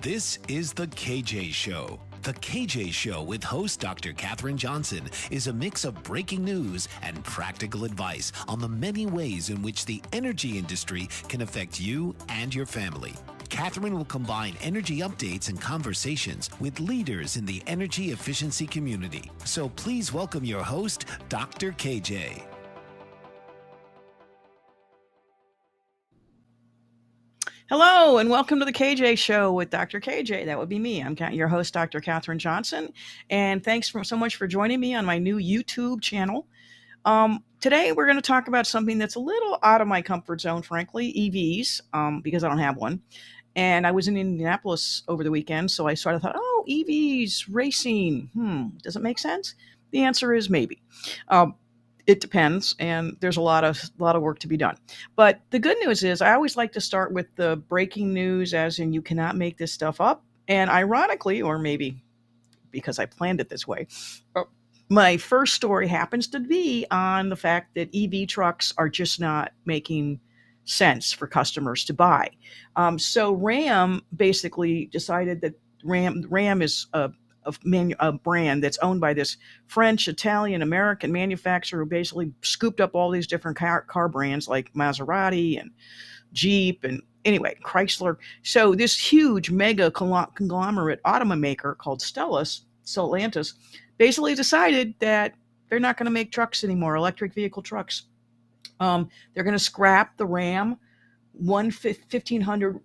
This is The KJ Show. The KJ Show with host Dr. Katherine Johnson is a mix of breaking news and practical advice on the many ways in which the energy industry can affect you and your family. Katherine will combine energy updates and conversations with leaders in the energy efficiency community. So please welcome your host, Dr. KJ. Hello, and welcome to the KJ Show with Dr. KJ. That would be me. I'm your host, Dr. Katherine Johnson, and thanks so much for joining me on my new YouTube channel. Today, we're going to talk about something that's a little out of my comfort zone, frankly, EVs, because I don't have one. And I was in Indianapolis over the weekend, so I sort of thought, oh, EVs, racing, does it make sense? The answer is maybe. It depends, and there's a lot of work to be done. But the good news is I always like to start with the breaking news, as in you cannot make this stuff up. And ironically, or maybe because I planned it this way, my first story happens to be on the fact that EV trucks are just not making sense for customers to buy. So Ram basically decided that Ram is a brand that's owned by this French, Italian, American manufacturer who basically scooped up all these different car brands like Maserati and Jeep and anyway, Chrysler. So this huge mega conglomerate automaker called Stellantis, basically decided that they're not going to make trucks anymore, electric vehicle trucks. They're going to scrap the Ram 1500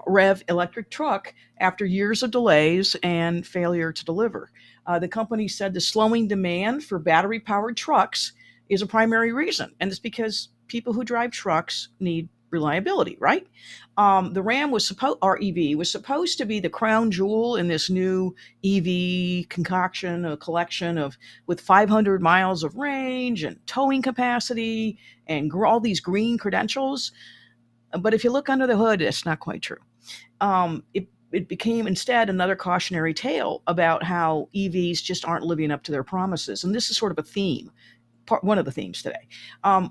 rev electric truck after years of delays and failure to deliver. The company said the slowing demand for battery-powered trucks is a primary reason, and it's because people who drive trucks need reliability, right? The Ram EV was supposed to be the crown jewel in this new EV concoction, a collection with 500 miles of range and towing capacity and all these green credentials. But if you look under the hood, it's not quite true. It became instead another cautionary tale about how EVs just aren't living up to their promises. And this is sort of a theme, one of the themes today.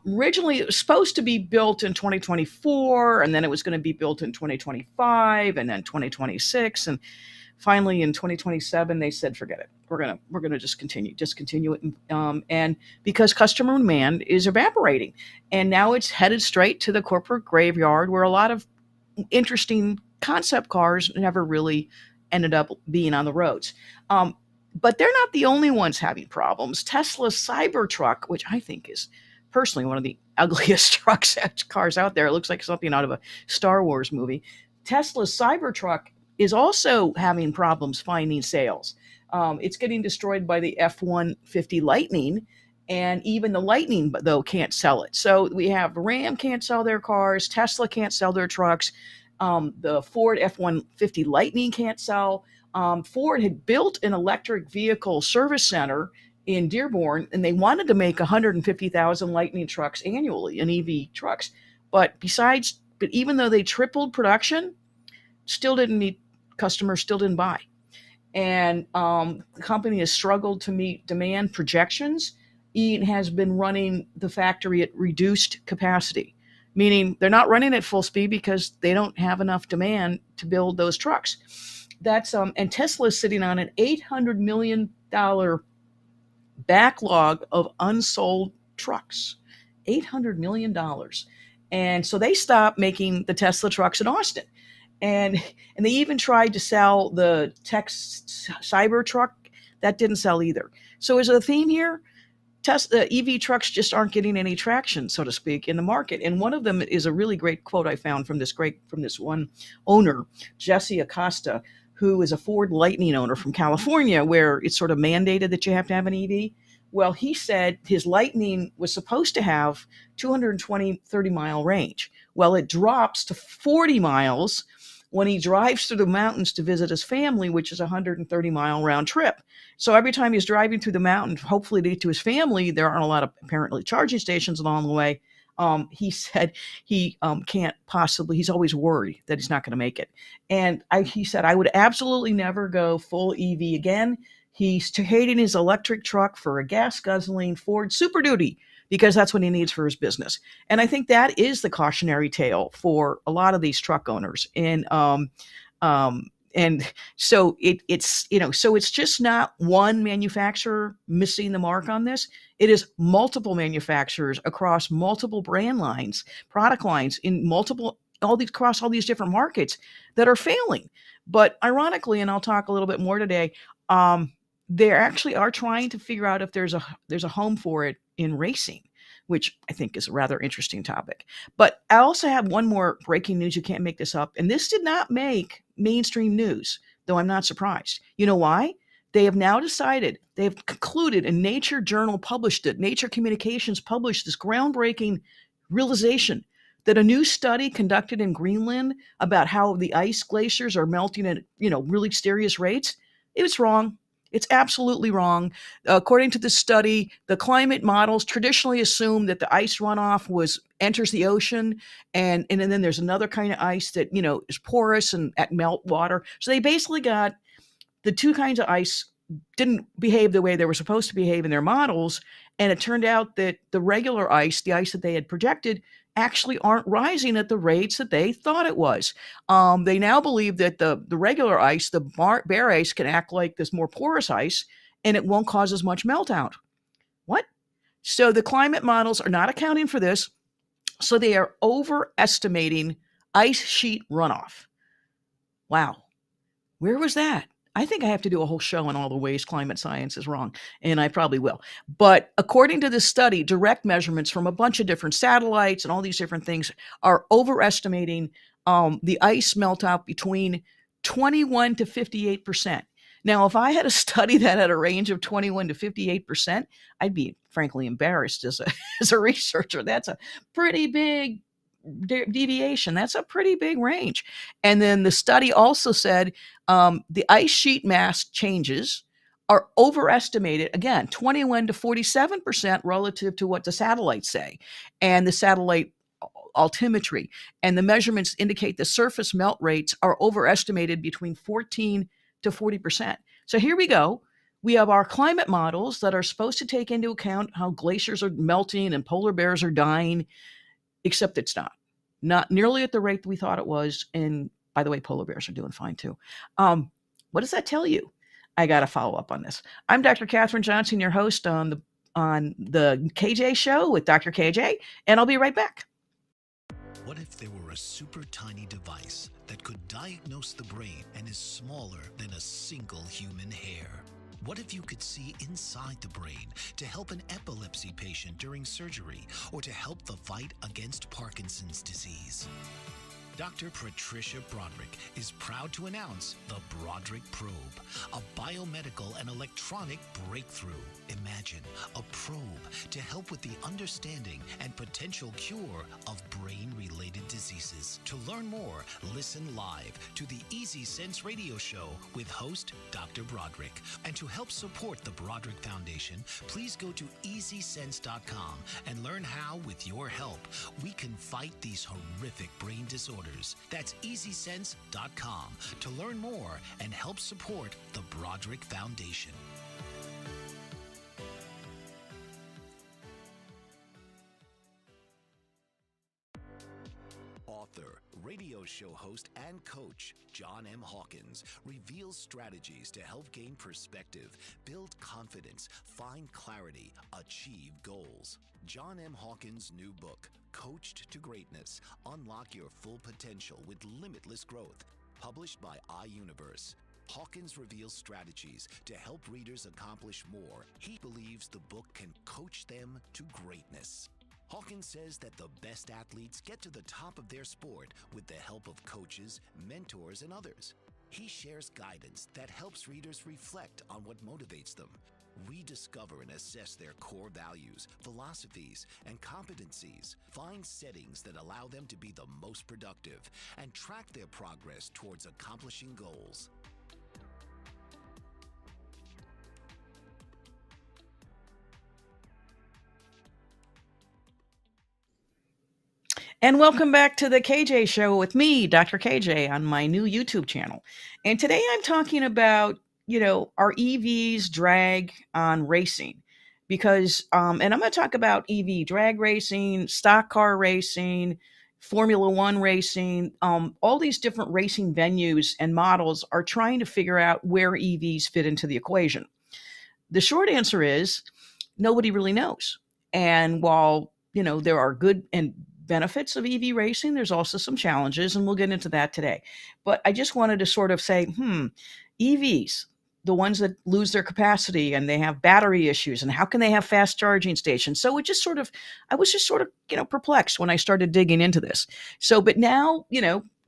Originally, it was supposed to be built in 2024, and then it was going to be built in 2025, and then 2026, and finally in 2027 they said forget it. We're gonna just discontinue it, and because customer demand is evaporating, and now it's headed straight to the corporate graveyard where a lot of interesting concept cars never really ended up being on the roads. But they're not the only ones having problems. Tesla's Cybertruck, which I think is personally one of the ugliest cars out there, it looks like something out of a Star Wars movie. Tesla's Cybertruck is also having problems finding sales. It's getting destroyed by the F-150 Lightning, and even the Lightning, though, can't sell it. So we have Ram can't sell their cars, Tesla can't sell their trucks, the Ford F-150 Lightning can't sell. Ford had built an electric vehicle service center in Dearborn, and they wanted to make 150,000 Lightning trucks annually, in EV trucks. But even though they tripled production, customers still didn't buy. And the company has struggled to meet demand projections. It has been running the factory at reduced capacity, meaning they're not running at full speed because they don't have enough demand to build those trucks. And Tesla is sitting on an $800 million backlog of unsold trucks. $800 million. And so they stopped making the Tesla trucks in Austin. And they even tried to sell the Cybertruck. That didn't sell either. So is it a theme here? Tesla EV trucks just aren't getting any traction, so to speak, in the market. And one of them is a really great quote I found from this one owner, Jesse Acosta, who is a Ford Lightning owner from California, where it's sort of mandated that you have to have an EV. Well, he said his Lightning was supposed to have 220, 30-mile range. Well, it drops to 40 miles when he drives through the mountains to visit his family, which is a 130-mile round trip. So every time he's driving through the mountain, hopefully to get to his family, there aren't a lot of apparently charging stations along the way. He said he can't possibly, he's always worried that he's not going to make it. And he said, I would absolutely never go full EV again. He's trading his electric truck for a gas guzzling Ford Super Duty because that's what he needs for his business. And I think that is the cautionary tale for a lot of these truck owners. And And so it's just not one manufacturer missing the mark on this. It is multiple manufacturers across multiple brand lines, product lines in multiple all these across all these different markets that are failing. But ironically, and I'll talk a little bit more today, um, they actually are trying to figure out if there's a home for it in racing, which I think is a rather interesting topic. But I also have one more breaking news. You can't make this up. And this did not make mainstream news, though I'm not surprised. You know why? They have now decided, they have concluded, and Nature Journal published it. Nature Communications published this groundbreaking realization that a new study conducted in Greenland about how the ice glaciers are melting at, really serious rates, it was wrong. It's absolutely wrong. According to this study, the climate models traditionally assume that the ice runoff enters the ocean, and then there's another kind of ice that is porous and at melt water. So they basically got the two kinds of ice didn't behave the way they were supposed to behave in their models, and it turned out that the regular ice, the ice that they had projected, actually aren't rising at the rates that they thought it was. They now believe that the regular ice, the bare ice, can act like this more porous ice, and it won't cause as much meltdown. What? So the climate models are not accounting for this. So they are overestimating ice sheet runoff. Wow. Where was that? I think I have to do a whole show on all the ways climate science is wrong, and I probably will. But according to this study, direct measurements from a bunch of different satellites and all these different things are overestimating the ice melt out between 21 to 58%. Now, if I had a study that had a range of 21 to 58%, I'd be frankly embarrassed as a, as a researcher. That's a pretty big deviation. That's a pretty big range. And then the study also said the ice sheet mass changes are overestimated, again, 21 to 47% relative to what the satellites say. And the satellite altimetry and the measurements indicate the surface melt rates are overestimated between 14 to 40%. So here we go. We have our climate models that are supposed to take into account how glaciers are melting and polar bears are dying, except it's not nearly at the rate that we thought it was. And by the way, polar bears are doing fine too. What does that tell you? I got to follow up on this. I'm Dr. Katherine Johnson, your host on the KJ Show with Dr. KJ, and I'll be right back. What if there were a super tiny device that could diagnose the brain and is smaller than a single human hair? What if you could see inside the brain to help an epilepsy patient during surgery or to help the fight against Parkinson's disease? Dr. Patricia Broderick is proud to announce the Broderick Probe, a biomedical and electronic breakthrough. Imagine a probe to help with the understanding and potential cure of brain-related diseases. To learn more, listen live to the Easy Sense radio show with host Dr. Broderick. And to help support the Broderick Foundation, please go to EasySense.com and learn how, with your help, we can fight these horrific brain disorders. That's EasySense.com to learn more and help support the Broderick Foundation. Author, radio show host, and coach John M. Hawkins reveals strategies to help gain perspective, build confidence, find clarity, achieve goals. John M. Hawkins' new book, Coached to Greatness, Unlock Your Full Potential with Limitless Growth, published by iUniverse. Hawkins reveals strategies to help readers accomplish more. He believes the book can coach them to greatness. Hawkins says that the best athletes get to the top of their sport with the help of coaches, mentors, and others. He shares guidance that helps readers reflect on what motivates them, rediscover and assess their core values, philosophies, and competencies, find settings that allow them to be the most productive, and track their progress towards accomplishing goals. And welcome back to the KJ Show with me, Dr. KJ, on my new YouTube channel. And today I'm talking about, our EVs drag on racing. Because, and I'm going to talk about EV drag racing, stock car racing, Formula One racing, all these different racing venues and models are trying to figure out where EVs fit into the equation. The short answer is nobody really knows. And while, there are good and benefits of EV racing, there's also some challenges, and we'll get into that today. But I just wanted to sort of say, EVs, the ones that lose their capacity and they have battery issues, and how can they have fast charging stations? So I was just sort of, perplexed when I started digging into this. So, but now,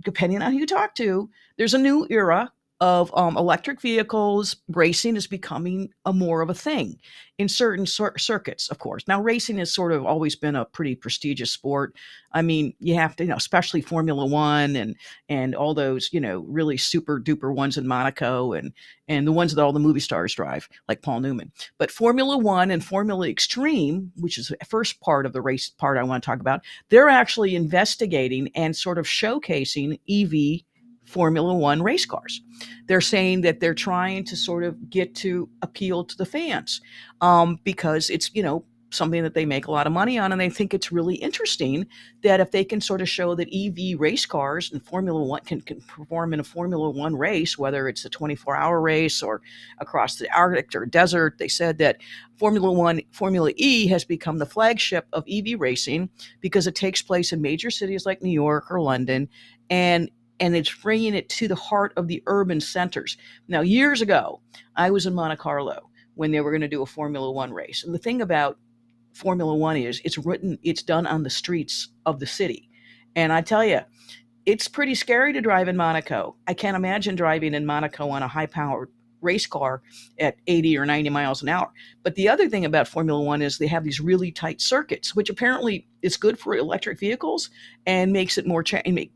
depending on who you talk to, there's a new era of electric vehicles. Racing is becoming a more of a thing in certain circuits, of course. Now, racing has sort of always been a pretty prestigious sport. I mean, you have to, especially Formula One and all those, really super duper ones in Monaco and the ones that all the movie stars drive, like Paul Newman. But Formula One and Formula Extreme, which is the first part of the race part I want to talk about, they're actually investigating and sort of showcasing EV Formula One race cars. They're saying that they're trying to sort of get to appeal to the fans, because it's, something that they make a lot of money on. And they think it's really interesting that if they can sort of show that EV race cars and Formula One can perform in a Formula One race, whether it's a 24-hour race or across the Arctic or desert. They said that Formula E has become the flagship of EV racing because it takes place in major cities like New York or London, and it's bringing it to the heart of the urban centers. Now, years ago, I was in Monte Carlo when they were going to do a Formula One race. And the thing about Formula One is it's done on the streets of the city. And I tell you, it's pretty scary to drive in Monaco. I can't imagine driving in Monaco on a high-powered race car at 80 or 90 miles an hour. But the other thing about Formula One is they have these really tight circuits, which apparently is good for electric vehicles and makes it more,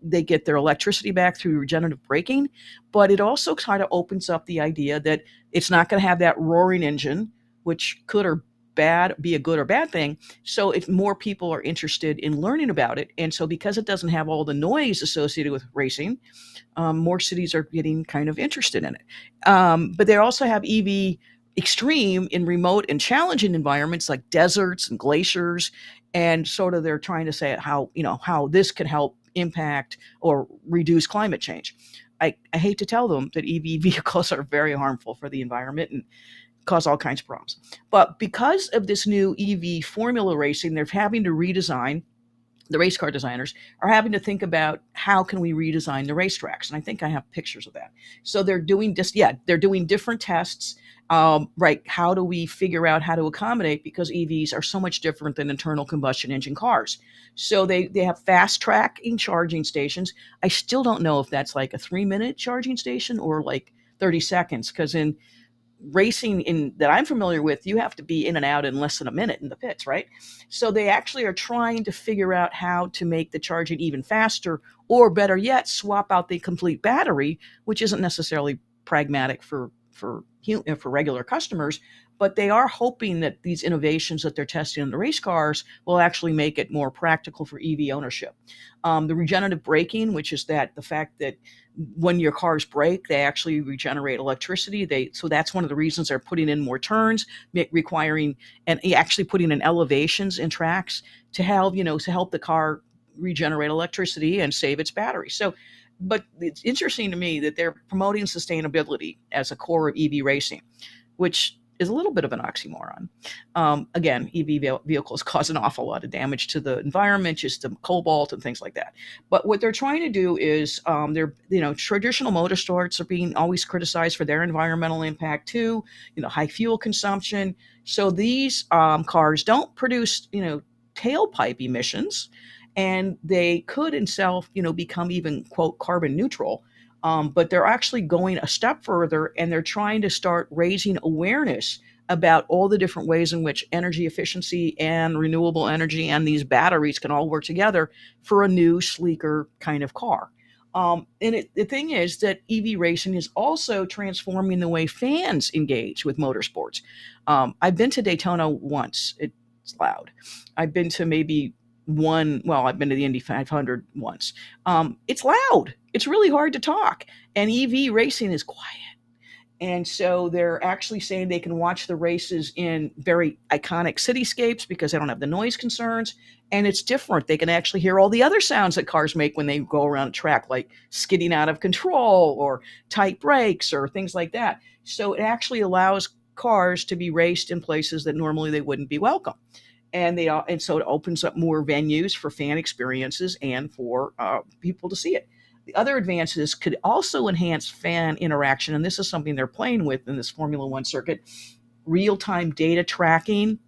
they get their electricity back through regenerative braking. But it also kind of opens up the idea that it's not going to have that roaring engine, which could or be a good or bad thing. So if more people are interested in learning about it, and so because it doesn't have all the noise associated with racing, more cities are getting kind of interested in it. But they also have EV Extreme in remote and challenging environments like deserts and glaciers, and sort of they're trying to say how this can help impact or reduce climate change. I hate to tell them that EV vehicles are very harmful for the environment and cause all kinds of problems. But because of this new EV formula racing, they're having to redesign. The race car designers are having to think about how can we redesign the racetracks. And I think I have pictures of that. So they're doing they're doing different tests. Right. How do we figure out how to accommodate, because EVs are so much different than internal combustion engine cars. So they have fast tracking charging stations. I still don't know if that's like a 3-minute charging station or like 30 seconds, because in racing in that I'm familiar with, you have to be in and out in less than a minute in the pits, right? So they actually are trying to figure out how to make the charging even faster, or better yet, swap out the complete battery, which isn't necessarily pragmatic for regular customers. But they are hoping that these innovations that they're testing in the race cars will actually make it more practical for EV ownership. The regenerative braking, which is the fact that when your cars brake, they actually regenerate electricity. So that's one of the reasons they're putting in more turns, requiring and actually putting in elevations in tracks to help the car regenerate electricity and save its battery. So, but it's interesting to me that they're promoting sustainability as a core of EV racing, which is a little bit of an oxymoron. Again, EV vehicles cause an awful lot of damage to the environment, just the cobalt and things like that. But what they're trying to do is, traditional motorsports are being always criticized for their environmental impact too, high fuel consumption. So these cars don't produce, tailpipe emissions, and they could themselves, become even, quote, carbon neutral. But they're actually going a step further, and they're trying to start raising awareness about all the different ways in which energy efficiency and renewable energy and these batteries can all work together for a new, sleeker kind of car. The thing is that EV racing is also transforming the way fans engage with motorsports. I've been to Daytona once. It's loud. I've been to maybe I've been to the Indy 500 once. It's loud. It's really hard to talk. And EV racing is quiet. And so they're actually saying they can watch the races in very iconic cityscapes because they don't have the noise concerns. And it's different. They can actually hear all the other sounds that cars make when they go around a track, like skidding out of control or tight brakes or things like that. So it actually allows cars to be raced in places that normally they wouldn't be welcome. And so it opens up more venues for fan experiences and for people to see it. The other advances could also enhance fan interaction, and this is something they're playing with in this Formula One circuit: real-time data tracking,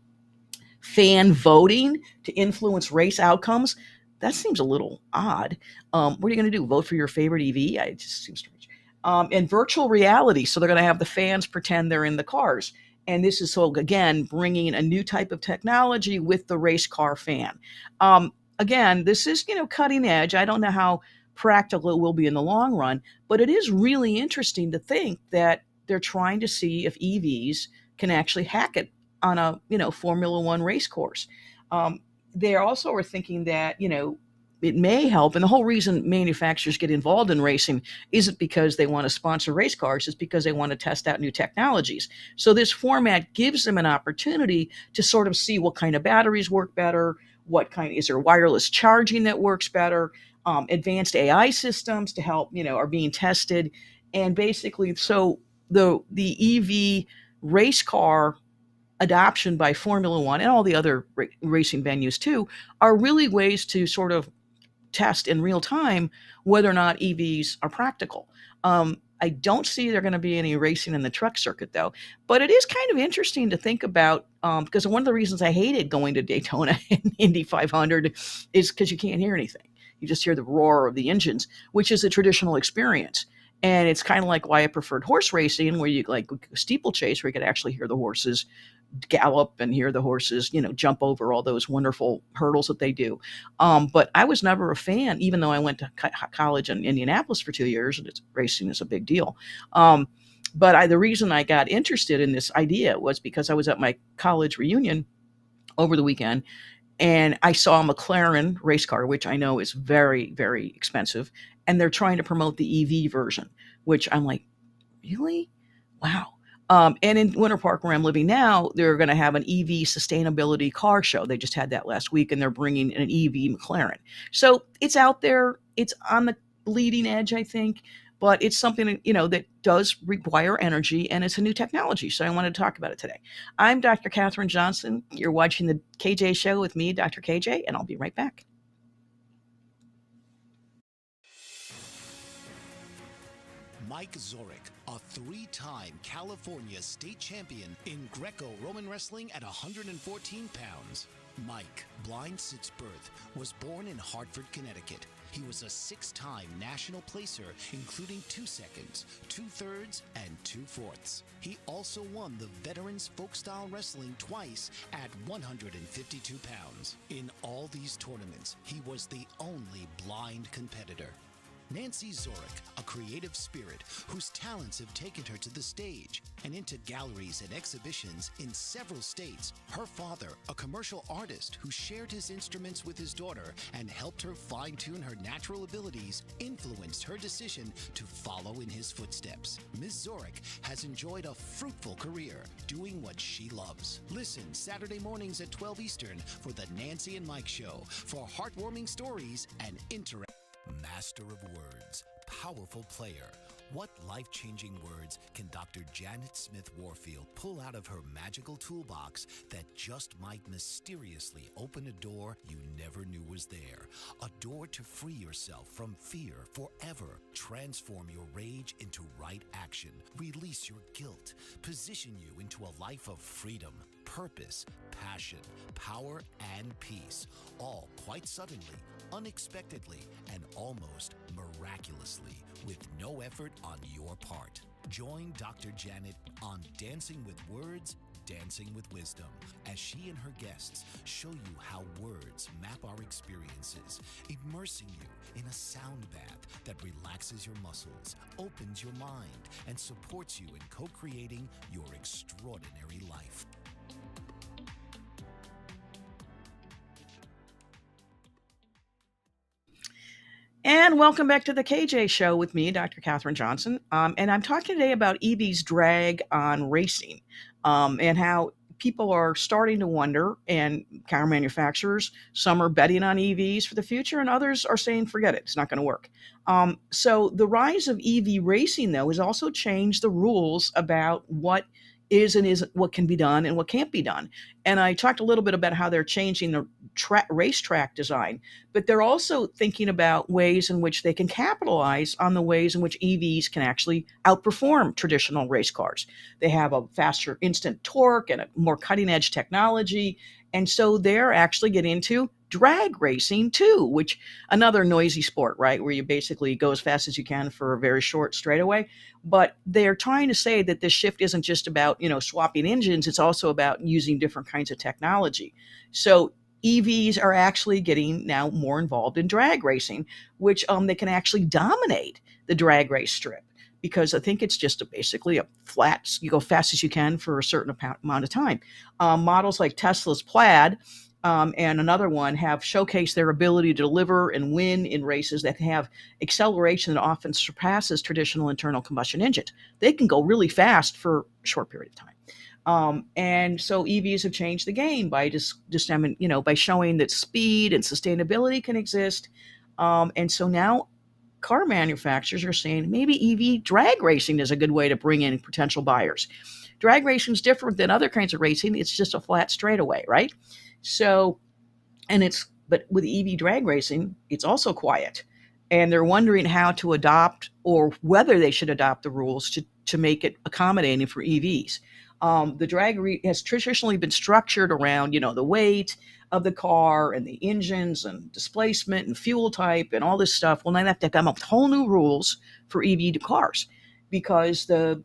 fan voting to influence race outcomes. That seems a little odd. What are you going to do? Vote for your favorite EV? It just seems strange. And virtual reality. So they're going to have the fans pretend they're in the cars. And this is, so again, bringing a new type of technology with the race car fan. Again, this is, cutting edge. I don't know how practical it will be in the long run, but it is really interesting to think that they're trying to see if EVs can actually hack it on a Formula One race course. They also are thinking that it may help, and the whole reason manufacturers get involved in racing isn't because they want to sponsor race cars, it's because they want to test out new technologies. So this format gives them an opportunity to sort of see what kind of batteries work better, what kind is there wireless charging that works better, advanced AI systems to help are being tested, and basically so the EV race car adoption by Formula One and all the other racing venues too are really ways to sort of test in real time whether or not EVs are practical. I don't see there going to be any racing in the truck circuit though, but it is kind of interesting to think about because one of the reasons I hated going to Daytona and Indy 500 is because you can't hear anything. You just hear the roar of the engines, which is a traditional experience. And it's kind of like why I preferred horse racing, where you like steeplechase, where you could actually hear the horses gallop and hear the horses, jump over all those wonderful hurdles that they do. But I was never a fan, even though I went to college in Indianapolis for 2 years, and racing is a big deal. But the reason I got interested in this idea was because I was at my college reunion over the weekend, and I saw a McLaren race car, which I know is very, very expensive, and they're trying to promote the EV version, which I'm like, really? Wow. And in Winter Park, where I'm living now, they're going to have an EV sustainability car show. They just had that last week, and they're bringing an EV McLaren. So it's out there. It's on the bleeding edge, I think, but it's something that does require energy, and it's a new technology. So I wanted to talk about it today. I'm Dr. Katherine Johnson. You're watching the KJ Show with me, Dr. KJ, and I'll be right back. Mike Zorek, a three-time California state champion in Greco-Roman wrestling at 114 pounds. Mike, blind since birth, was born in Hartford, Connecticut. He was a six-time national placer, including 2 seconds, 2/3, and 2/4. He also won the Veterans Folk-Style Wrestling twice at 152 pounds. In all these tournaments, he was the only blind competitor. Nancy Zorek, a creative spirit whose talents have taken her to the stage and into galleries and exhibitions in several states. Her father, a commercial artist who shared his instruments with his daughter and helped her fine-tune her natural abilities, influenced her decision to follow in his footsteps. Ms. Zorek has enjoyed a fruitful career doing what she loves. Listen Saturday mornings at 12 Eastern for the Nancy and Mike Show for heartwarming stories and interactive. Master of words, powerful player. What life-changing words can Dr. Janet Smith Warfield pull out of her magical toolbox that just might mysteriously open a door you never knew was there? A door to free yourself from fear forever. Transform your rage into right action. Release your guilt. Position you into a life of freedom, purpose, passion, power, and peace. All quite suddenly, unexpectedly, and almost miraculously, with no effort on your part. Join Dr. Janet on Dancing with Words, Dancing with Wisdom, as she and her guests show you how words map our experiences, immersing you in a sound bath that relaxes your muscles, opens your mind, and supports you in co-creating your extraordinary life. And welcome back to the KJ Show with me, Dr. Katherine Johnson. And I'm talking today about EV's drag on racing, and how people are starting to wonder, and car manufacturers, some are betting on EVs for the future, and others are saying, forget it, it's not going to work. So the rise of EV racing, though, has also changed the rules about what is and isn't, what can be done and what can't be done. And I talked a little bit about how they're changing the racetrack design, but they're also thinking about ways in which they can capitalize on the ways in which EVs can actually outperform traditional race cars. They have a faster instant torque and a more cutting edge technology. And so they're actually getting into drag racing too, which another noisy sport, right? Where you basically go as fast as you can for a very short straightaway. But they're trying to say that this shift isn't just about, swapping engines. It's also about using different kinds of technology. So EVs are actually getting now more involved in drag racing, which they can actually dominate the drag race strip, because I think it's just basically a flat, you go fast as you can for a certain amount of time. Models like Tesla's Plaid and another one have showcased their ability to deliver and win in races that have acceleration that often surpasses traditional internal combustion engines. They can go really fast for a short period of time. And so EVs have changed the game by by showing that speed and sustainability can exist. And so now car manufacturers are saying maybe EV drag racing is a good way to bring in potential buyers. Drag racing is different than other kinds of racing. It's just a flat straightaway, right? So, but with EV drag racing, it's also quiet. And they're wondering how to adopt, or whether they should adopt the rules to make it accommodating for EVs. The has traditionally been structured around, the weight of the car and the engines and displacement and fuel type and all this stuff. Well, now they have to come up with whole new rules for EV cars, because the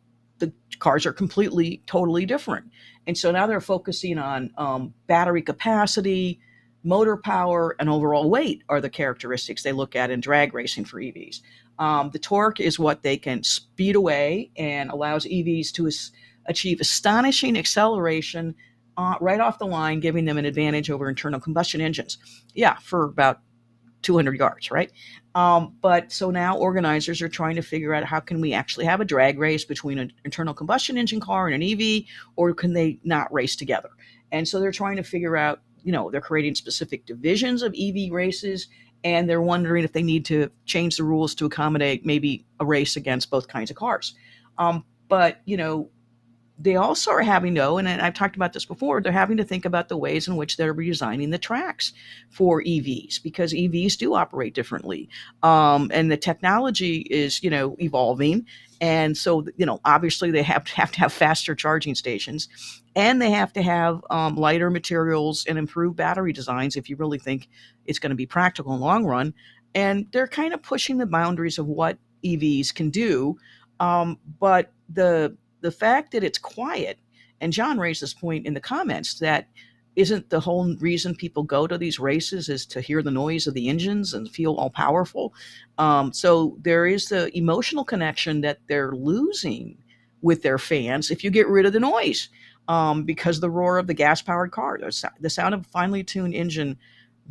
cars are totally different. And so now they're focusing on battery capacity, motor power, and overall weight are the characteristics they look at in drag racing for EVs. The torque is what they can speed away and allows EVs to achieve astonishing acceleration right off the line, giving them an advantage over internal combustion engines. Yeah, for about 200 yards, right? But so now organizers are trying to figure out, how can we actually have a drag race between an internal combustion engine car and an EV, or can they not race together? And so they're trying to figure out, they're creating specific divisions of EV races, and they're wondering if they need to change the rules to accommodate maybe a race against both kinds of cars. But they also are having and I've talked about this before, they're having to think about the ways in which they're redesigning the tracks for EVs, because EVs do operate differently. And the technology is, evolving. And so, obviously they have to have faster charging stations, and they have to have lighter materials and improved battery designs if you really think it's going to be practical in the long run. And they're kind of pushing the boundaries of what EVs can do. But the fact that it's quiet, and John raised this point in the comments, that isn't the whole reason people go to these races is to hear the noise of the engines and feel all powerful. So there is the emotional connection that they're losing with their fans if you get rid of the noise, because the roar of the gas-powered car, the sound of a finely tuned engine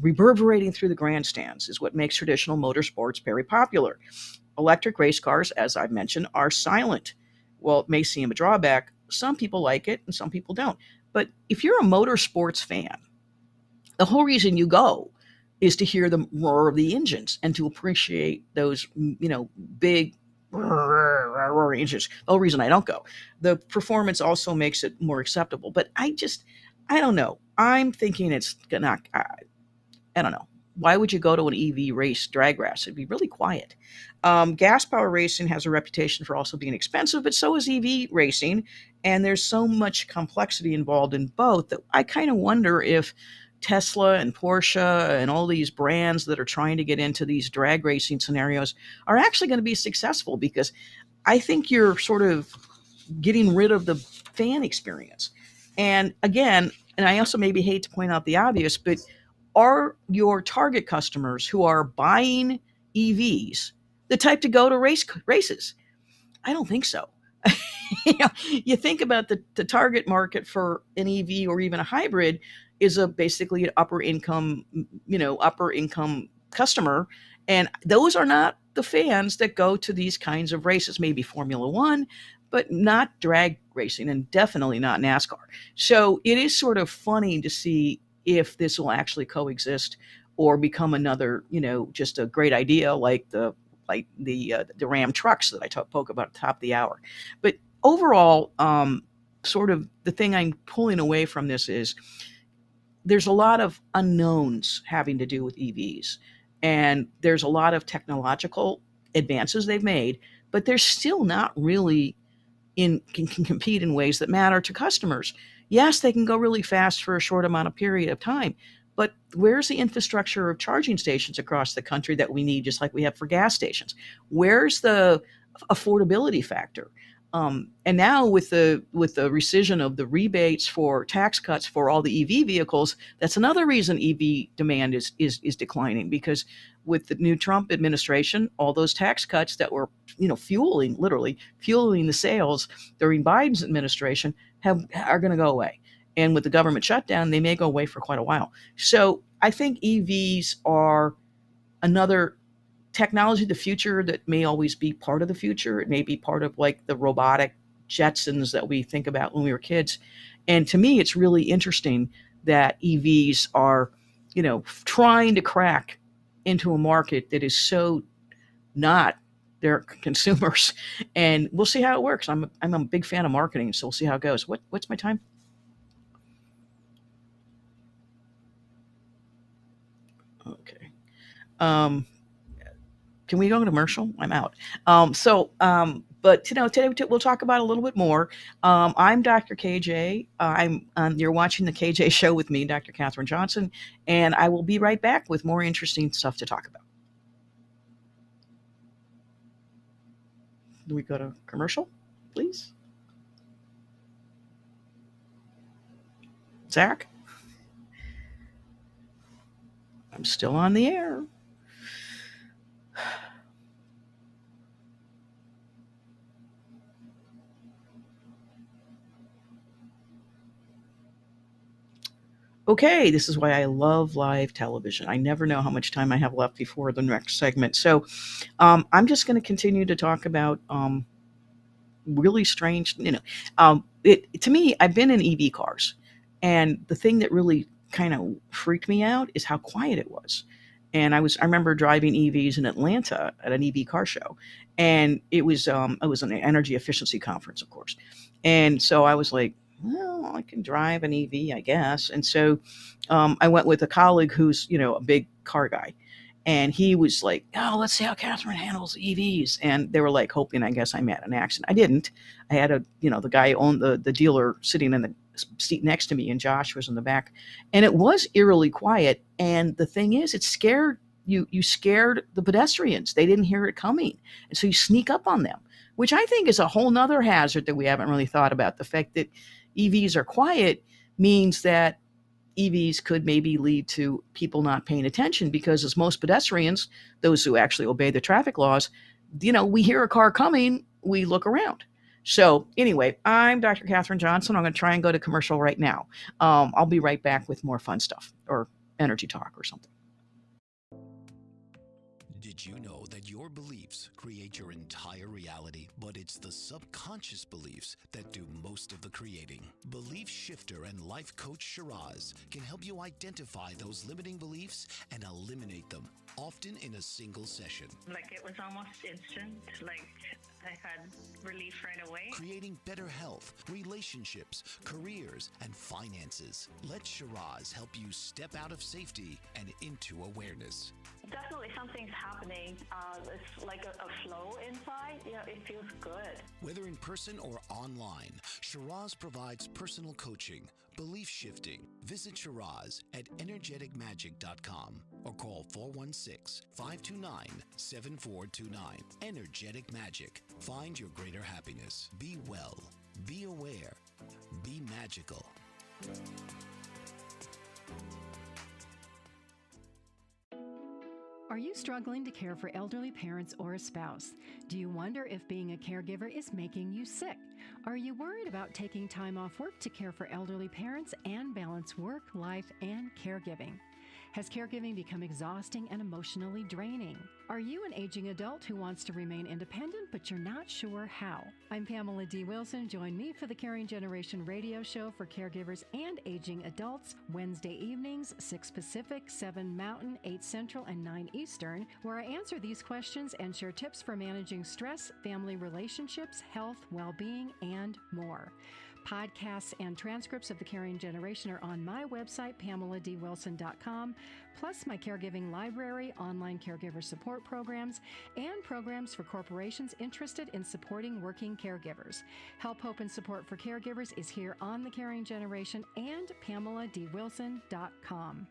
reverberating through the grandstands, is what makes traditional motorsports very popular. Electric race cars, as I've mentioned, are silent. Well, it may seem a drawback. Some people like it and some people don't. But if you're a motorsports fan, the whole reason you go is to hear the roar of the engines and to appreciate those, big roaring engines. The whole reason I don't go. The performance also makes it more acceptable. But I don't know. I'm thinking it's not, I don't know. Why would you go to an EV race drag race? It'd be really quiet. Gas power racing has a reputation for also being expensive, but so is EV racing. And there's so much complexity involved in both that I kind of wonder if Tesla and Porsche and all these brands that are trying to get into these drag racing scenarios are actually going to be successful, because I think you're sort of getting rid of the fan experience. And again, and I also maybe hate to point out the obvious, but are your target customers who are buying EVs the type to go to races? I don't think so. You think about the target market for an EV or even a hybrid is basically an upper income customer, And those are not the fans that go to these kinds of races, maybe Formula One, but not drag racing and definitely not NASCAR. So it is sort of funny to see if this will actually coexist or become another, just a great idea like the Ram trucks that I spoke about at the top of the hour. But overall, sort of the thing I'm pulling away from this is there's a lot of unknowns having to do with EVs. And there's a lot of technological advances they've made, but they're still not really can compete in ways that matter to customers. Yes, they can go really fast for a short amount of period of time, but where's the infrastructure of charging stations across the country that we need, just like we have for gas stations? Where's the affordability factor? And now with the rescission of the rebates for tax cuts for all the EV vehicles, that's another reason EV demand is declining, because with the new Trump administration, all those tax cuts that were literally fueling the sales during Biden's administration are going to go away. And with the government shutdown, they may go away for quite a while. So I think EVs are another technology of the future that may always be part of the future. It may be part of like the robotic Jetsons that we think about when we were kids. And to me, it's really interesting that EVs are, trying to crack into a market that is so not their consumers. And we'll see how it works. I'm a big fan of marketing, so we'll see how it goes. What's my time? Okay. Um, Can we go to commercial? I'm out. But today we'll talk about a little bit more. I'm Dr. KJ. You're watching the KJ Show with me, Dr. Katherine Johnson, and I will be right back with more interesting stuff to talk about. Do we go to commercial, please? Zach, I'm still on the air. Okay, this is why I love live television. I never know how much time I have left before the next segment. So I'm just going to continue to talk about really strange, to me, I've been in EV cars. And the thing that really kind of freaked me out is how quiet it was. And I remember driving EVs in Atlanta at an EV car show. And it was an energy efficiency conference, of course. And so I was like, well, I can drive an EV, I guess. And so I went with a colleague who's, a big car guy. And he was like, oh, let's see how Catherine handles EVs. And they were like hoping, I guess, I met an accident. I didn't. I had the guy owned the dealer sitting in the seat next to me, and Josh was in the back. And it was eerily quiet. And the thing is, it scared you scared the pedestrians. They didn't hear it coming. And so you sneak up on them, which I think is a whole nother hazard that we haven't really thought about. The fact that EVs are quiet means that EVs could maybe lead to people not paying attention, because as most pedestrians, those who actually obey the traffic laws, we hear a car coming, we look around. So anyway, I'm Dr. Katherine Johnson. I'm going to try and go to commercial right now. I'll be right back with more fun stuff or energy talk or something. Did you know that your beliefs create your entire reality, but it's the subconscious beliefs that do most of the creating? Belief shifter and life coach Shiraz can help you identify those limiting beliefs and eliminate them, often in a single session. Like, it was almost instant. Like, I had relief right away. Creating better health, relationships, careers, and finances. Let Shiraz help you step out of safety and into awareness. Definitely something's happening. It's like a flow inside. It feels good. Whether in person or online, Shiraz provides personal coaching, belief shifting. Visit Shiraz at energeticmagic.com or call 416-529-7429. Energetic Magic. Find your greater happiness. Be well. Be aware. Be magical. Are you struggling to care for elderly parents or a spouse? Do you wonder if being a caregiver is making you sick? Are you worried about taking time off work to care for elderly parents and balance work, life, and caregiving? Has caregiving become exhausting and emotionally draining? Are you an aging adult who wants to remain independent but you're not sure how? I'm Pamela D. Wilson. Join me for the Caring Generation radio show for caregivers and aging adults, Wednesday evenings, 6 Pacific, 7 Mountain, 8 Central, and 9 Eastern, where I answer these questions and share tips for managing stress, family relationships, health, well-being, and more. Podcasts and transcripts of the Caring Generation are on my website, PamelaDWilson.com, plus my caregiving library, online caregiver support programs, and programs for corporations interested in supporting working caregivers. Help, hope, and support for caregivers is here on the Caring Generation and PamelaDWilson.com.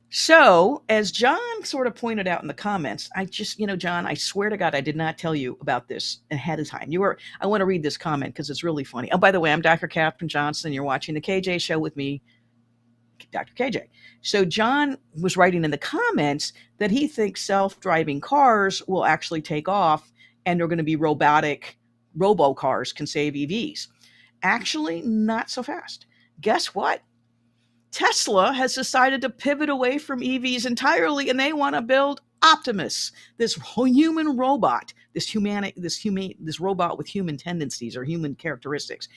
So, as John sort of pointed out in the comments, John, I swear to God, I did not tell you about this ahead of time. I want to read this comment because it's really funny. Oh, by the way, I'm Dr. Catherine Johnson. You're watching the KJ Show with me, Dr. KJ. So, John was writing in the comments that he thinks self-driving cars will actually take off and they're going to be robo cars can save EVs. Actually, not so fast. Guess what? Tesla has decided to pivot away from EVs entirely, and they want to build Optimus, this human robot, this robot with human tendencies or human characteristics.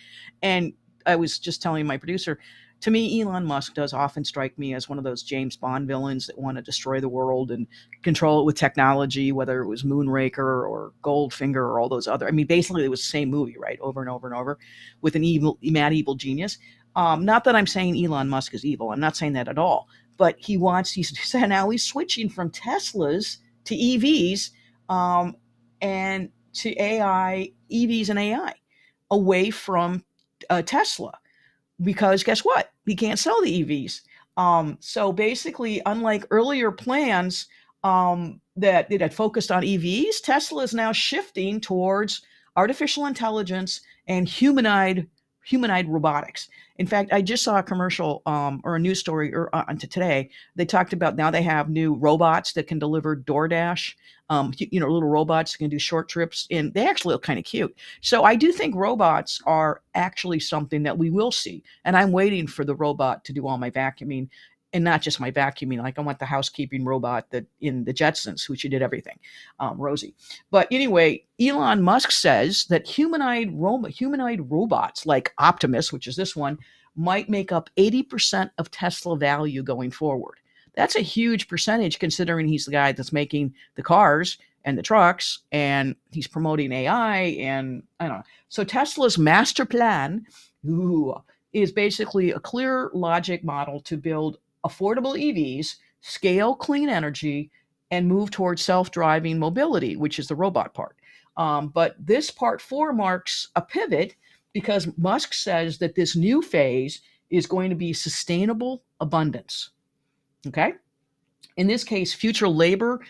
And I was just telling my producer, to me, Elon Musk does often strike me as one of those James Bond villains that want to destroy the world and control it with technology, whether it was Moonraker or Goldfinger or all those other. I mean, basically, it was the same movie, right? Over and over and over with an mad evil genius. Not that I'm saying Elon Musk is evil. I'm not saying that at all. But now he's switching from Teslas to EVs and to EVs and AI, away from Tesla. Because guess what? He can't sell the EVs. So basically, unlike earlier plans that it had focused on EVs, Tesla is now shifting towards artificial intelligence and humanoid robotics. In fact, I just saw a commercial or a news story today. They talked about now they have new robots that can deliver DoorDash. Little robots that can do short trips, and they actually look kind of cute. So I do think robots are actually something that we will see. And I'm waiting for the robot to do all my vacuuming, and not just my vacuuming. Like I want the housekeeping robot that in the Jetsons, who she did everything, Rosie. But anyway, Elon Musk says that humanoid robots like Optimus, which is this one, might make up 80% of Tesla value going forward. That's a huge percentage considering he's the guy that's making the cars and the trucks, and he's promoting AI, and I don't know. So Tesla's master plan is basically a clear logic model to build affordable EVs, scale clean energy, and move towards self-driving mobility, which is the robot part. But this part 4 marks a pivot because Musk says that this new phase is going to be sustainable abundance. Okay? In this case, future labor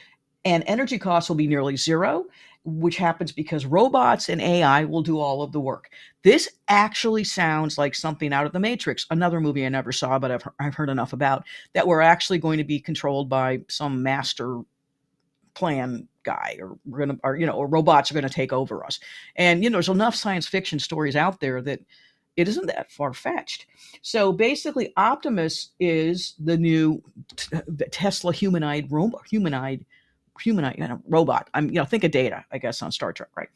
and energy costs will be nearly zero, which happens because robots and AI will do all of the work. This actually sounds like something out of The Matrix, another movie I never saw, but I've heard enough about, that we're actually going to be controlled by some master plan guy, or robots are going to take over us. And there's enough science fiction stories out there that it isn't that far-fetched. So basically, Optimus is the new Tesla humanoid robot. Think of Data, I guess, on Star Trek, right?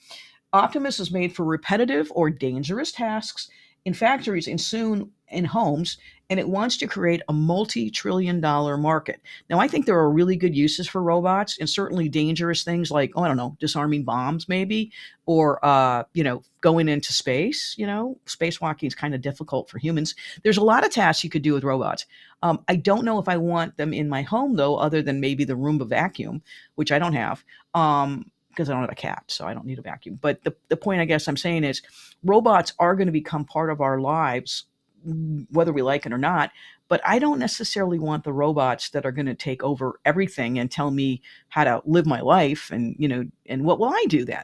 Optimus is made for repetitive or dangerous tasks in factories and soon in homes, and it wants to create a multi-trillion-dollar market. Now, I think there are really good uses for robots, and certainly dangerous things like, disarming bombs maybe, or, going into space. Spacewalking is kind of difficult for humans. There's a lot of tasks you could do with robots. I don't know if I want them in my home, though, other than maybe the Roomba vacuum, which I don't have. Because I don't have a cat, so I don't need a vacuum. But the point I guess I'm saying is robots are going to become part of our lives, whether we like it or not. But I don't necessarily want the robots that are going to take over everything and tell me how to live my life. And what will I do then?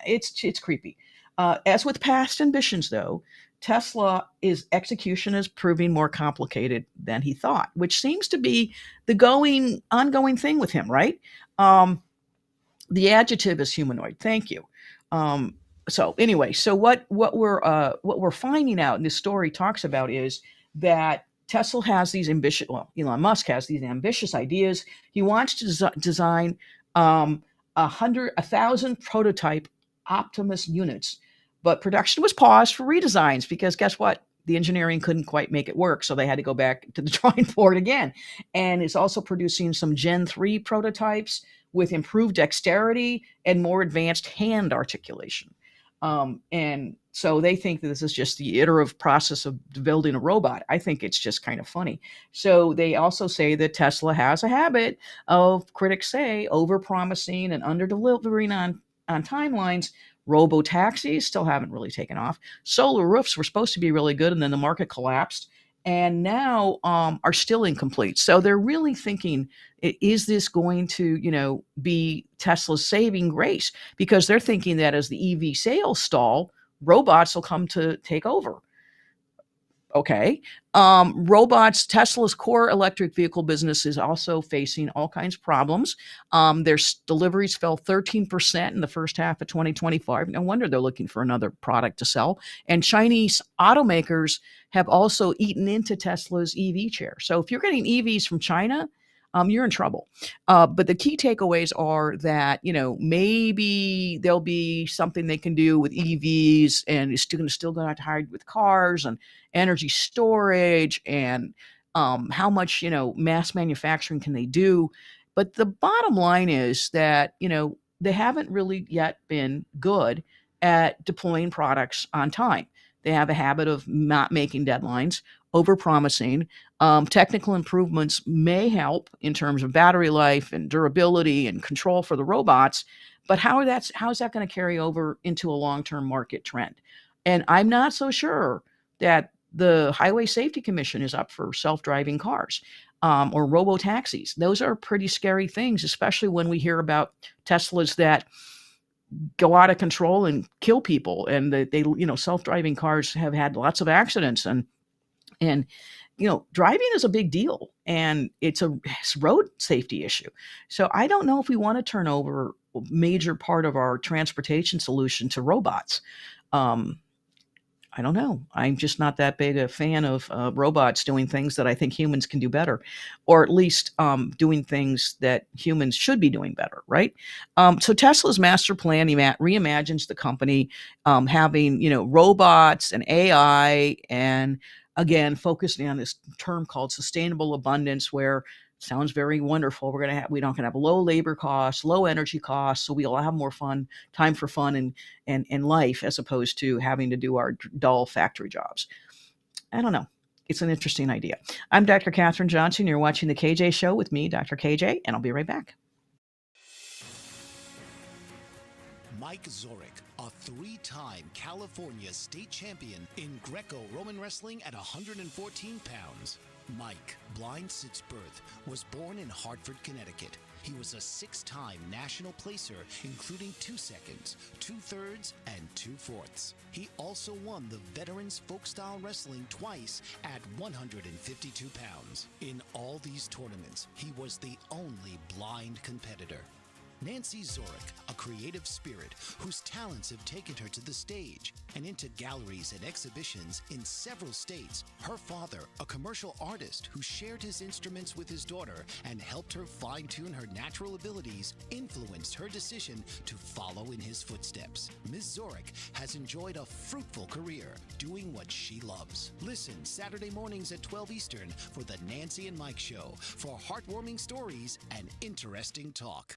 It's creepy. As with past ambitions, though, Tesla's execution is proving more complicated than he thought, which seems to be the ongoing thing with him, right? The adjective is humanoid. Thank you. So anyway, so what we're finding out, and this story talks about, is that Tesla has these ambitious. Well, Elon Musk has these ambitious ideas. He wants to design 1,000 prototype Optimus units, but production was paused for redesigns because guess what? The engineering couldn't quite make it work, so they had to go back to the drawing board again. And it's also producing some Gen 3 prototypes with improved dexterity and more advanced hand articulation. And so they think that this is just the iterative process of building a robot. I think it's just kind of funny. So they also say that Tesla has a habit of, critics say, over-promising and under-delivering on timelines. Robo-taxis still haven't really taken off. Solar roofs were supposed to be really good, and then the market collapsed, and now are still incomplete. So they're really thinking, is this going to, be Tesla's saving grace? Because they're thinking that as the EV sales stall, robots will come to take over. Okay. Robots, Tesla's core electric vehicle business is also facing all kinds of problems. Their deliveries fell 13% in the first half of 2025. No wonder they're looking for another product to sell. And Chinese automakers have also eaten into Tesla's EV share. So if you're getting EVs from China, you're in trouble. But the key takeaways are that, maybe there'll be something they can do with EVs, and it's still going to have to hide with cars and energy storage and how much, mass manufacturing can they do. But the bottom line is that, they haven't really yet been good at deploying products on time. They have a habit of not making deadlines, over-promising. Technical improvements may help in terms of battery life and durability and control for the robots, but how is that going to carry over into a long-term market trend? And I'm not so sure that the Highway Safety Commission is up for self-driving cars or robo-taxis. Those are pretty scary things, especially when we hear about Teslas that go out of control and kill people. And they self-driving cars have had lots of accidents, and driving is a big deal, and it's a road safety issue. So I don't know if we want to turn over a major part of our transportation solution to robots. I don't know. I'm just not that big a fan of robots doing things that I think humans can do better, or at least doing things that humans should be doing better, right? So Tesla's master plan reimagines the company, having robots and AI, and again focusing on this term called sustainable abundance, where sounds very wonderful. We're not gonna have low labor costs, low energy costs, so we'll have more time for fun and life, as opposed to having to do our dull factory jobs. I don't know. It's an interesting idea. I'm Dr. Katherine Johnson. You're watching The KJ Show with me, Dr. KJ, and I'll be right back. Mike Zorek, a three-time California state champion in Greco-Roman wrestling at 114 pounds. Mike, blind since birth, was born in Hartford, Connecticut. He was a six-time national placer, including 2 seconds, 2/3, and 2/4. He also won the Veterans Folk-Style Wrestling twice at 152 pounds. In all these tournaments, he was the only blind competitor. Nancy Zorek, a creative spirit whose talents have taken her to the stage and into galleries and exhibitions in several states. Her father, a commercial artist who shared his instruments with his daughter and helped her fine-tune her natural abilities, influenced her decision to follow in his footsteps. Ms. Zorek has enjoyed a fruitful career doing what she loves. Listen Saturday mornings at 12 Eastern for the Nancy and Mike Show for heartwarming stories and interesting talk.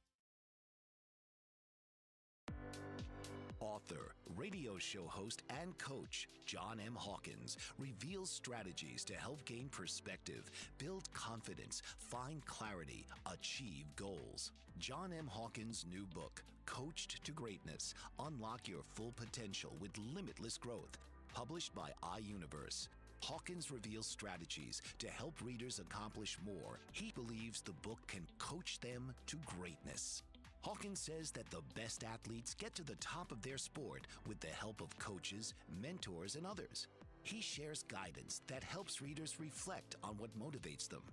Author, radio show host, and coach John M. Hawkins reveals strategies to help gain perspective, build confidence, find clarity, achieve goals. John M. Hawkins' new book, Coached to Greatness, Unlock Your Full Potential with Limitless Growth, published by iUniverse. Hawkins reveals strategies to help readers accomplish more. He believes the book can coach them to greatness. Hawkins says that the best athletes get to the top of their sport with the help of coaches, mentors, and others. He shares guidance that helps readers reflect on what motivates them.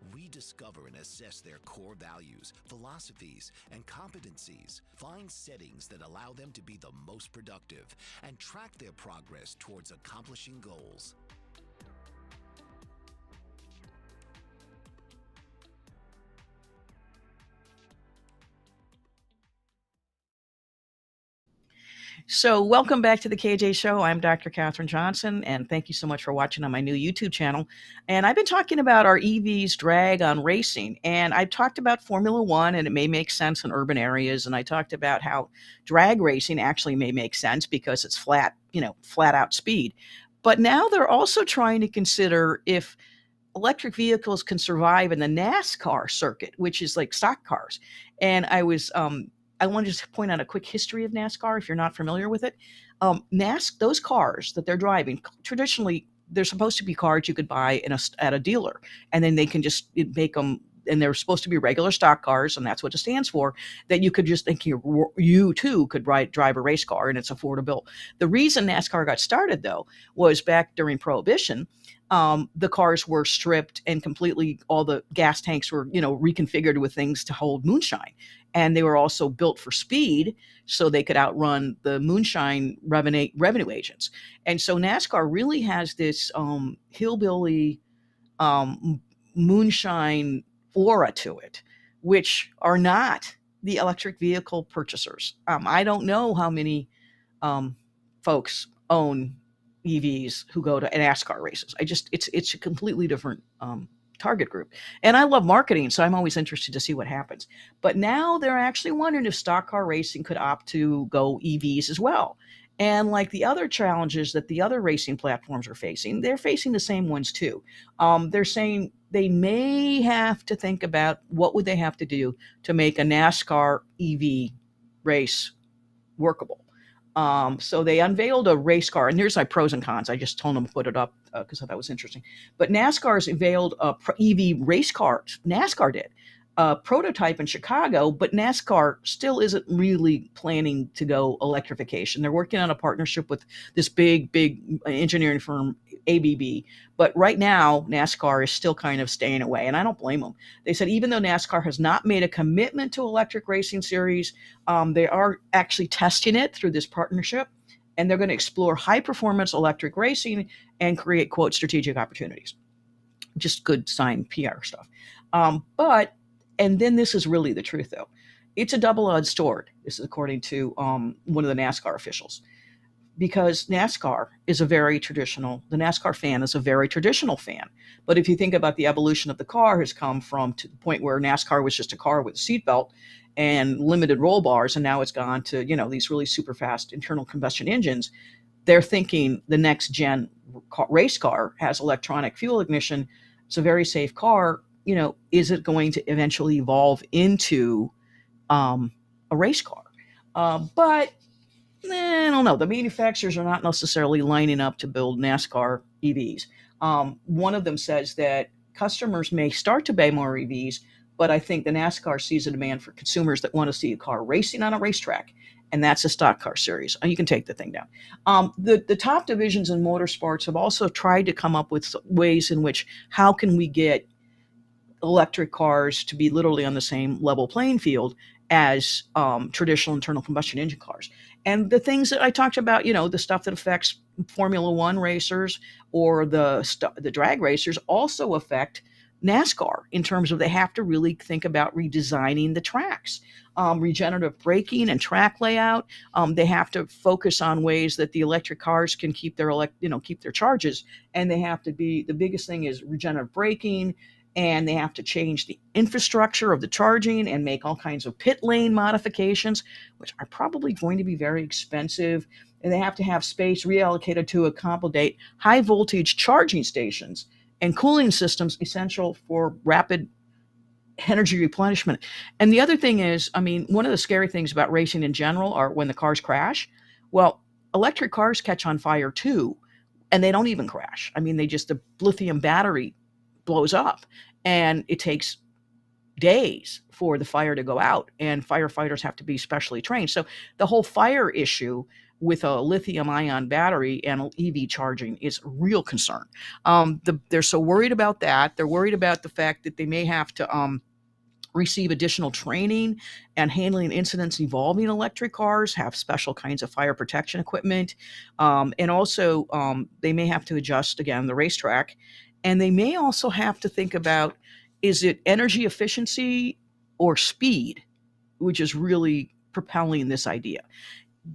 We discover and assess their core values, philosophies, and competencies, find settings that allow them to be the most productive, and track their progress towards accomplishing goals. So, welcome back to the KJ Show. I'm Dr. Katherine Johnson, and thank you so much for watching on my new YouTube channel. And I've been talking about our EVs drag on racing, and I talked about Formula One, and it may make sense in urban areas. And I talked about how drag racing actually may make sense because it's flat, flat out speed. But now they're also trying to consider if electric vehicles can survive in the NASCAR circuit, which is like stock cars. And I want to just point out a quick history of NASCAR if you're not familiar with it. Those cars that they're driving, traditionally, they're supposed to be cars you could buy at a dealer, and then they can just make them. And they're supposed to be regular stock cars, and that's what it stands for, that you could just think you too could drive a race car, and it's affordable. The reason NASCAR got started, though, was back during Prohibition. The cars were stripped and completely, all the gas tanks were, reconfigured with things to hold moonshine. And they were also built for speed so they could outrun the moonshine revenue agents. And so NASCAR really has this hillbilly moonshine aura to it, which are not the electric vehicle purchasers. I don't know how many folks own EVs who go to NASCAR races. It's a completely different target group. And I love marketing, so I'm always interested to see what happens. But now they're actually wondering if stock car racing could opt to go EVs as well. And like the other challenges that the other racing platforms are facing, they're facing the same ones too. They're saying they may have to think about what would they have to do to make a NASCAR EV race workable. So they unveiled a race car, and here's my pros and cons. I just told them to put it up because I thought it was interesting. But NASCAR's unveiled a EV race car. NASCAR did a prototype in Chicago, but NASCAR still isn't really planning to go electrification. They're working on a partnership with this big engineering firm, ABB. But right now, NASCAR is still kind of staying away, and I don't blame them. They said even though NASCAR has not made a commitment to electric racing series, they are actually testing it through this partnership, and they're going to explore high-performance electric racing and create, quote, strategic opportunities. Just good sign PR stuff. And then this is really the truth, though. It's a double-edged sword. This is according to one of the NASCAR officials. Because the NASCAR fan is a very traditional fan. But if you think about the evolution of the car has come from to the point where NASCAR was just a car with a seatbelt and limited roll bars, and now it's gone to, these really super fast internal combustion engines. They're thinking the next gen race car has electronic fuel ignition. It's a very safe car. Is it going to eventually evolve into a race car? But I don't know. The manufacturers are not necessarily lining up to build NASCAR EVs. One of them says that customers may start to buy more EVs, but I think the NASCAR sees a demand for consumers that want to see a car racing on a racetrack, and that's a stock car series. You can take the thing down. The top divisions in motorsports have also tried to come up with ways in which how can we get electric cars to be literally on the same level playing field as traditional internal combustion engine cars. And the things that I talked about, the stuff that affects Formula One racers or the drag racers also affect NASCAR in terms of they have to really think about redesigning the tracks, regenerative braking and track layout. They have to focus on ways that the electric cars can keep their charges, and they have to be, the biggest thing is regenerative braking, and they have to change the infrastructure of the charging and make all kinds of pit lane modifications, which are probably going to be very expensive. And they have to have space reallocated to accommodate high voltage charging stations and cooling systems essential for rapid energy replenishment. And the other thing is, one of the scary things about racing in general are when the cars crash. Well, electric cars catch on fire too, and they don't even crash. The lithium battery blows up, and it takes days for the fire to go out, and firefighters have to be specially trained. So the whole fire issue with a lithium ion battery and EV charging is a real concern. They're so worried about that. They're worried about the fact that they may have to receive additional training and handling incidents involving electric cars, have special kinds of fire protection equipment. And also, they may have to adjust again the racetrack. And they may also have to think about, is it energy efficiency or speed, which is really propelling this idea?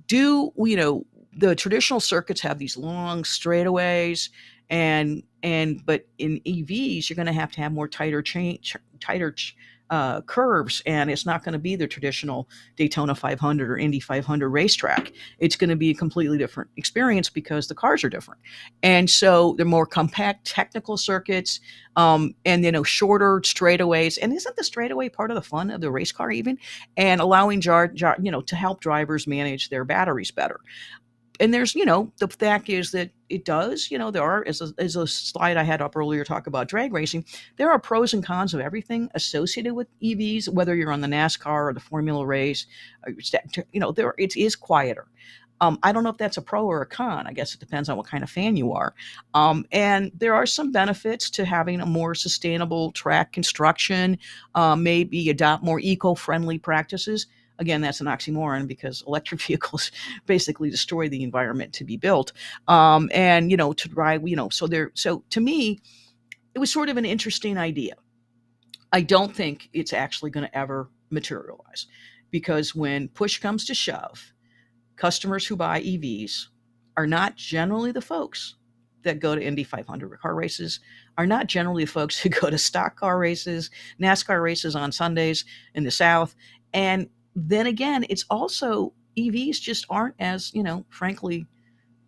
The traditional circuits have these long straightaways, but in EVs you're going to have more tighter curves, and it's not going to be the traditional Daytona 500 or Indy 500 racetrack. It's going to be a completely different experience because the cars are different, and so they're more compact technical circuits, and shorter straightaways. And isn't the straightaway part of the fun of the race car even? And allowing to help drivers manage their batteries better. And there's, the fact is that it does, there are, as a slide I had up earlier, talk about drag racing. There are pros and cons of everything associated with EVs, whether you're on the NASCAR or the Formula race, it is quieter. I don't know if that's a pro or a con. I guess it depends on what kind of fan you are. And there are some benefits to having a more sustainable track construction, maybe adopt more eco-friendly practices. Again, that's an oxymoron because electric vehicles basically destroy the environment to be built. To drive, so to me, it was sort of an interesting idea. I don't think it's actually going to ever materialize, because when push comes to shove, customers who buy EVs are not generally the folks that go to Indy 500 car races, are not generally the folks who go to stock car races, NASCAR races on Sundays in the South. And then again, it's also, EVs just aren't as, frankly,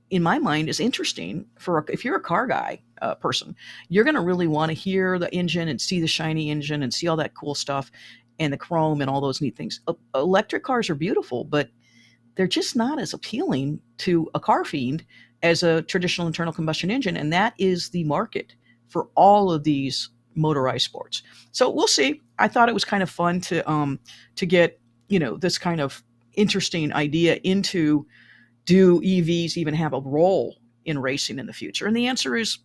in my mind, as interesting if you're a car guy person. You're going to really want to hear the engine and see the shiny engine and see all that cool stuff and the chrome and all those neat things. Electric cars are beautiful, but they're just not as appealing to a car fiend as a traditional internal combustion engine. And that is the market for all of these motorized sports. So we'll see. I thought it was kind of fun to get, this kind of interesting idea into, do EVs even have a role in racing in the future? And the answer is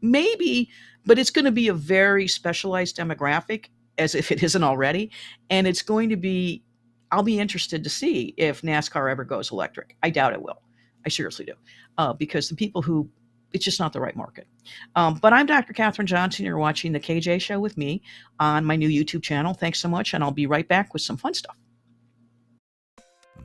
maybe, but it's going to be a very specialized demographic, as if it isn't already. And it's going to be, I'll be interested to see if NASCAR ever goes electric. I doubt it will. I seriously do. Because the people it's just not the right market. But I'm Dr. Katherine Johnson. You're watching The KJ Show with me on my new YouTube channel. Thanks so much. And I'll be right back with some fun stuff.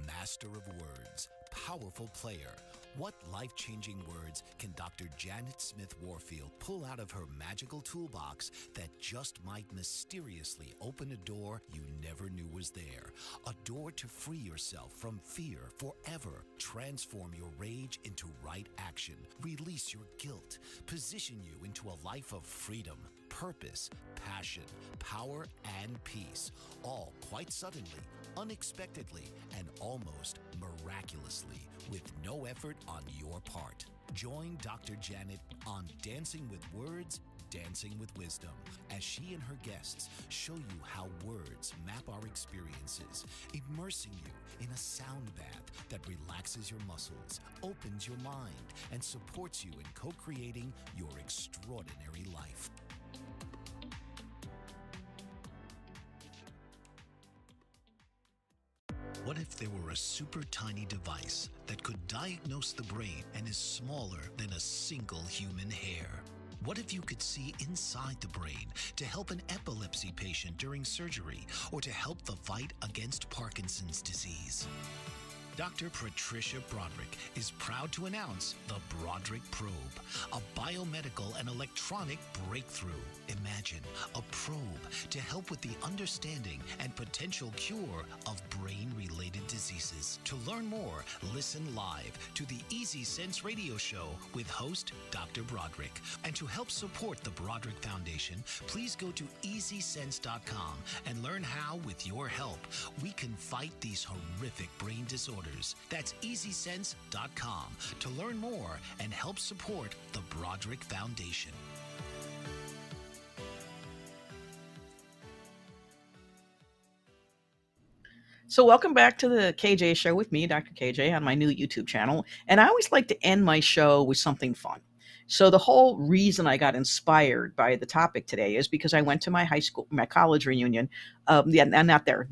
Master of words, powerful player. What life-changing words can Dr. Janet Smith Warfield pull out of her magical toolbox that just might mysteriously open a door you never knew was there? A door to free yourself from fear forever. Transform your rage into right action. Release your guilt. Position you into a life of freedom, purpose, passion, power, and peace. All quite suddenly, unexpectedly, and almost miraculously, with no effort on your part. Join Dr. Janet on Dancing with Words, Dancing with Wisdom, as she and her guests show you how words map our experiences, immersing you in a sound bath that relaxes your muscles, opens your mind, and supports you in co-creating your extraordinary life. What if there were a super tiny device that could diagnose the brain and is smaller than a single human hair? What if you could see inside the brain to help an epilepsy patient during surgery, or to help the fight against Parkinson's disease? Dr. Patricia Broderick is proud to announce the Broderick Probe, a biomedical and electronic breakthrough. Imagine a probe to help with the understanding and potential cure of brain-related diseases. To learn more, listen live to the Easy Sense radio show with host Dr. Broderick. And to help support the Broderick Foundation, please go to EasySense.com and learn how, with your help, we can fight these horrific brain disorders. That's EasySense.com to learn more and help support the Broderick Foundation. So, welcome back to the KJ Show with me, Dr. KJ, on my new YouTube channel. And I always like to end my show with something fun. So, the whole reason I got inspired by the topic today is because I went to my college reunion. Yeah, not there.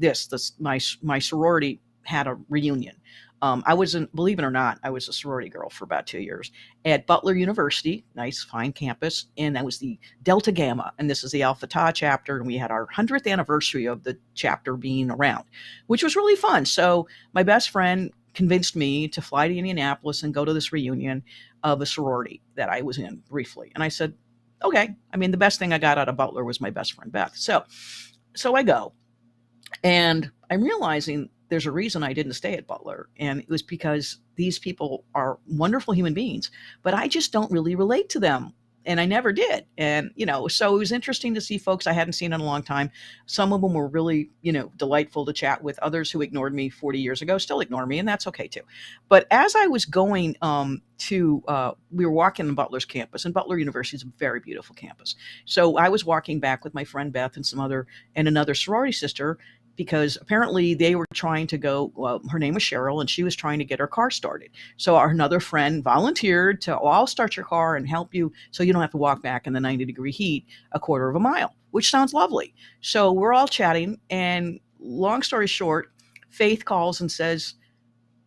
My sorority had a reunion. I wasn't, believe it or not, I was a sorority girl for about 2 years at Butler University, nice, fine campus. And that was the Delta Gamma. And this is the Alpha Tau chapter. And we had our 100th anniversary of the chapter being around, which was really fun. So my best friend convinced me to fly to Indianapolis and go to this reunion of a sorority that I was in briefly. And I said, okay. I mean, the best thing I got out of Butler was my best friend, Beth. So I go, and I'm realizing there's a reason I didn't stay at Butler. And it was because these people are wonderful human beings, but I just don't really relate to them. And I never did. And, so it was interesting to see folks I hadn't seen in a long time. Some of them were really, delightful to chat with. Others who ignored me 40 years ago still ignore me, and that's okay too. But as I was going we were walking on Butler's campus, and Butler University is a very beautiful campus. So I was walking back with my friend Beth and another sorority sister, because apparently they were trying to go, well, her name was Cheryl, and she was trying to get her car started. So another friend volunteered to, I'll start your car and help you so you don't have to walk back in the 90-degree heat a quarter of a mile, which sounds lovely. So we're all chatting, and long story short, Faith calls and says,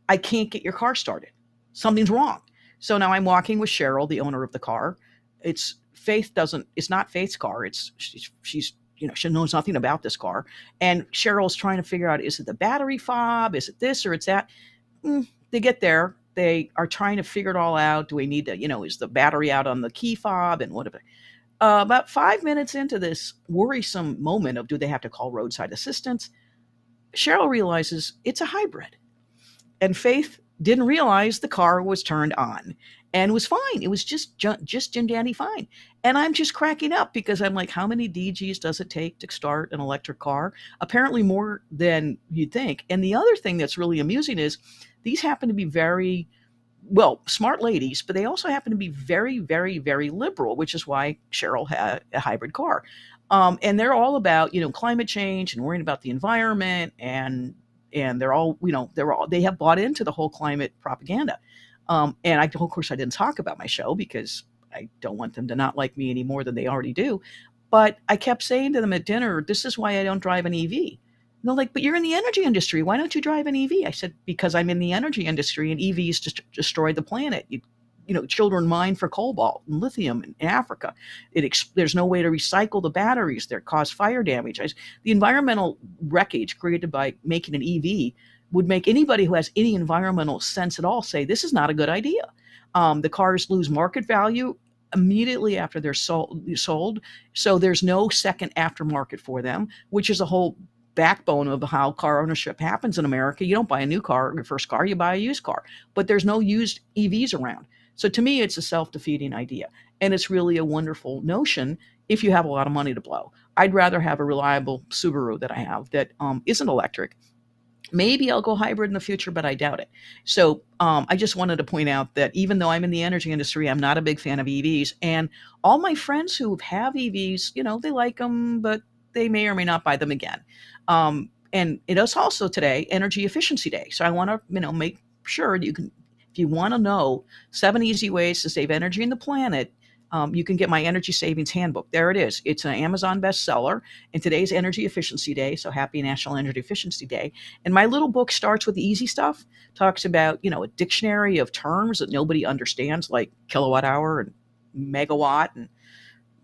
I can't get your car started. Something's wrong. So now I'm walking with Cheryl, the owner of the car. It's not Faith's car. She's she knows nothing about this car. And Cheryl's trying to figure out, is it the battery fob? Is it this or it's that? They get there. They are trying to figure it all out. Do we need to, is the battery out on the key fob and whatever? About 5 minutes into this worrisome moment of, do they have to call roadside assistance? Cheryl realizes it's a hybrid. And Faith didn't realize the car was turned on and was fine. It was just Jim Dandy fine. And I'm just cracking up because I'm like, how many DGs does it take to start an electric car? Apparently more than you'd think. And the other thing that's really amusing is these happen to be very, well, smart ladies, but they also happen to be very, very, very liberal, which is why Cheryl had a hybrid car. And they're all about, climate change and worrying about the environment, and they're all, they have bought into the whole climate propaganda. And of course, I didn't talk about my show because I don't want them to not like me any more than they already do. But I kept saying to them at dinner, this is why I don't drive an EV. And they're like, but you're in the energy industry. Why don't you drive an EV? I said, because I'm in the energy industry and EVs just destroy the planet. Children mine for cobalt and lithium in Africa. There's no way to recycle the batteries. They cause fire damage. The environmental wreckage created by making an EV would make anybody who has any environmental sense at all say, this is not a good idea. The cars lose market value immediately after they're sold. So there's no second aftermarket for them, which is a whole backbone of how car ownership happens in America. You don't buy a new car, your first car, you buy a used car, but there's no used EVs around. So to me, it's a self-defeating idea. And it's really a wonderful notion if you have a lot of money to blow. I'd rather have a reliable Subaru that I have that isn't electric. Maybe I'll go hybrid in the future, but I doubt it. So I just wanted to point out that even though I'm in the energy industry, I'm not a big fan of EVs. And all my friends who have EVs, they like them, but they may or may not buy them again. And it is also today Energy Efficiency Day. So I want to, make sure that you can, if you want to know 7 easy ways to save energy in the planet, you can get my Energy Savings Handbook. There it is. It's an Amazon bestseller. And today's Energy Efficiency Day, so happy National Energy Efficiency Day. And my little book starts with the easy stuff, talks about, a dictionary of terms that nobody understands, like kilowatt hour and megawatt and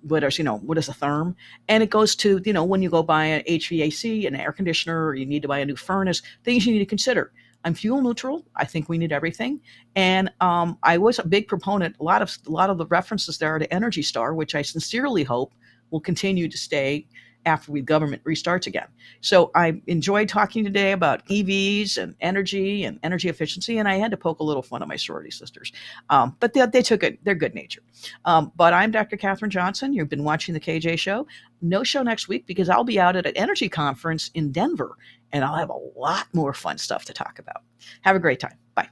what is a therm. And it goes to, when you go buy an HVAC, an air conditioner, or you need to buy a new furnace, things you need to consider. I'm fuel neutral. I think we need everything. And I was a big proponent. A lot of the references there are to Energy Star, which I sincerely hope will continue to stay after the government restarts again. So I enjoyed talking today about EVs and energy efficiency, and I had to poke a little fun at my sorority sisters. But they took it. They're good natured. But I'm Dr. Katherine Johnson. You've been watching the KJ Show. No show next week because I'll be out at an energy conference in Denver, and I'll have a lot more fun stuff to talk about. Have a great time. Bye.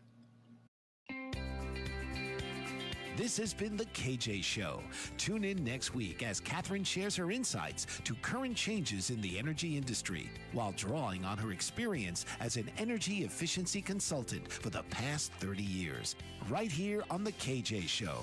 This has been The KJ Show. Tune in next week as Catherine shares her insights to current changes in the energy industry while drawing on her experience as an energy efficiency consultant for the past 30 years. Right here on The KJ Show.